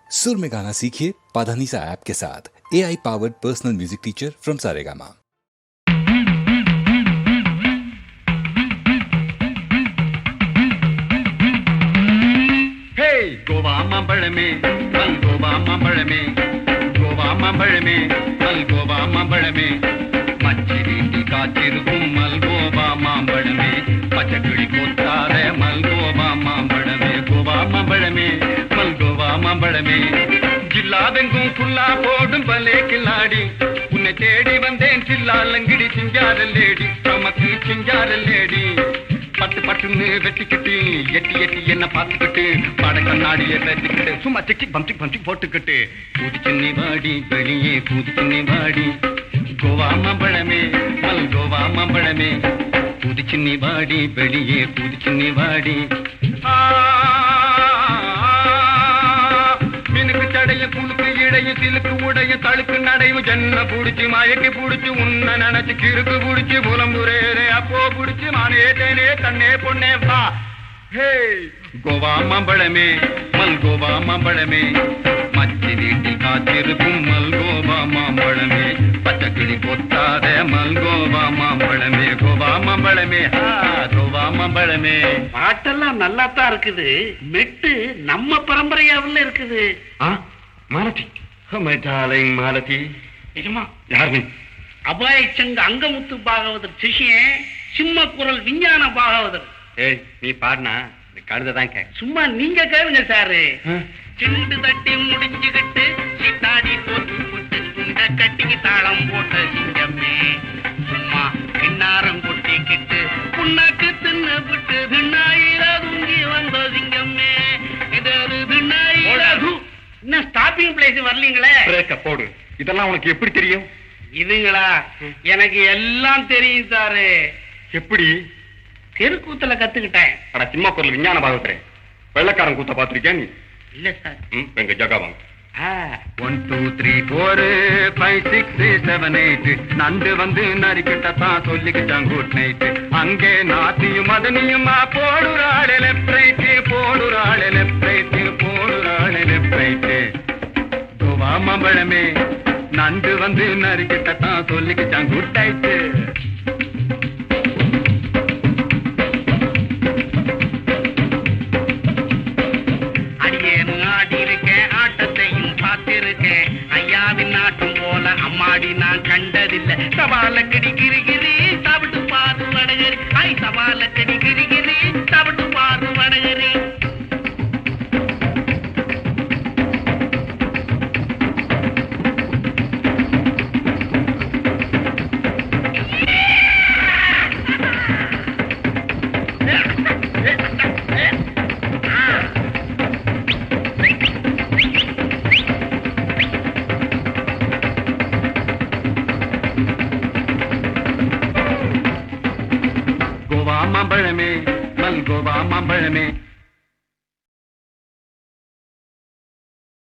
सुर में गाना सीखिए पाधानीसा ऐप के साथ। AI powered personal music teacher from Saregama. गोवा मांबड़ में मल गोवा मांबड़ में गोवा मांबड़ में मल गोवा मांबड़ में मच्छी काचिरुकुम मल गोवा मांबड़ में पचकड़ी कोत्तारे मल गोवा मांबड़ में गोवा मांबड़ में मल गोवा मांबड़ में जिला வெங்கும் புல்லா போடும் பலே கில்லாடி உன்னை தேடி வந்தேன் சில்லா லங்கிடி சிங்காரல்லேடி நமக்கு சிங்காரல்லேடி பட்டு பட்டுன்னு வெட்டிக்கிட்டு எட்டி எட்டி என்ன பார்த்துக்கிட்டு பட கண்ணாடியை வெட்டிக்கிட்டு சும்மா சிக்கி பம்சிக் பம்சிக் போட்டுக்கிட்டு பூதிச்சின்னி வாடி வெளியே பூதிச்சின்னி வாடி கோவா மாம்பழமே மல் கோவா மாம்பழமே பூதிச்சின்னி வாடி வெளியே பூதிச்சின்னி வாடி மினுக்கு சடைய புழுக்கு இடைய சிலுக்கு உடைய தழுக்கு நடைவு ஜன்ன புடிச்சு மயக்கி புடிச்சு உன்ன நினைச்சு கிறுக்கு புடிச்சு புலம்புரேரே அப்போ புடிச்சு மானே தேனே தன்னே பொண்ணே வா ஹே கோவா மாம்பழமே மல் கோவா மாம்பழமே மச்சி வீட்டில் காத்திருக்கும் மல் கோவா மாம்பழமே பச்சக்கிளி கொத்தாத மல் கோவா மாம்பழமே கோவா மாம்பழமே கோவா மாம்பழமே. பாட்டெல்லாம் நல்லா தான் இருக்குது, மெட்டு நம்ம பரம்பரையாவில் இருக்குது. மாலதி மாலதி நிஜமா? யார் நீ? அபாய சங்க அங்கமுத்து பாகவதர் சிஷியன் சிம்ம குரல் விஞ்ஞான பாகவதர். ஏய் நீ பாடினா கழுதான் கேட்க. சும்மா நீங்க கேளுங்க சாரு. சிண்டு தட்டி முடிஞ்சுக்கிட்டு சித்தாடி போட்டு போட்டு குண்ட கட்டிக்கு தாளம் போட்ட சிங்கமே சும்மா கிண்ணாரம் கொட்டிக்கிட்டு புண்ணாக்கு தின்னு விட்டு திண்ணாயிர தூங்கி வந்த சிங்கமே இது திண்ணாயிர. இன்னும் ஸ்டாப்பிங் பிளேஸ் வரலீங்களே. பிரேக்க போடு. இதெல்லாம் உனக்கு எப்படி தெரியும்? இதுங்களா எனக்கு எல்லாம் தெரியும் சாரு. எப்படி? தெருக்கூத்துல கத்துக்கிட்டேன். அட சிம்ம குரல் விஞ்ஞான பாகவதரே, வெள்ளக்காரன் கூத்த பாத்திருக்கியா நீ? இல்ல சார். எங்க ஜகா வாங்க. 1 2 3 4 5 6 7 8 நண்டு வந்து நரிக்கிட்டதான் சொல்லிக்கிட்டான் குட் நைட். அங்கே நாத்தியும் மதனியுமா போடுறாள் லெஃப்ட் ரைட் போடுறாள் லெஃப்ட் ரைட் போடுறாள் லெஃப்ட் ரைட். கோவா மாம்பழமே நண்டு வந்து நரிக்கிட்டதான் சொல்லிக்கிட்டான் குட் நைட். ஐயாவின் நாட்டம் போல அம்மாடி நான் கண்டதில்லை. சவால கிடிகிரிகிரி தவிட்டு பாரு வடகரி. ஐ சவால கிடிகிரிகிரி தவிட்டு பாரு வடகரி. மாம்பழமே மல் கோவா மாம்பழமே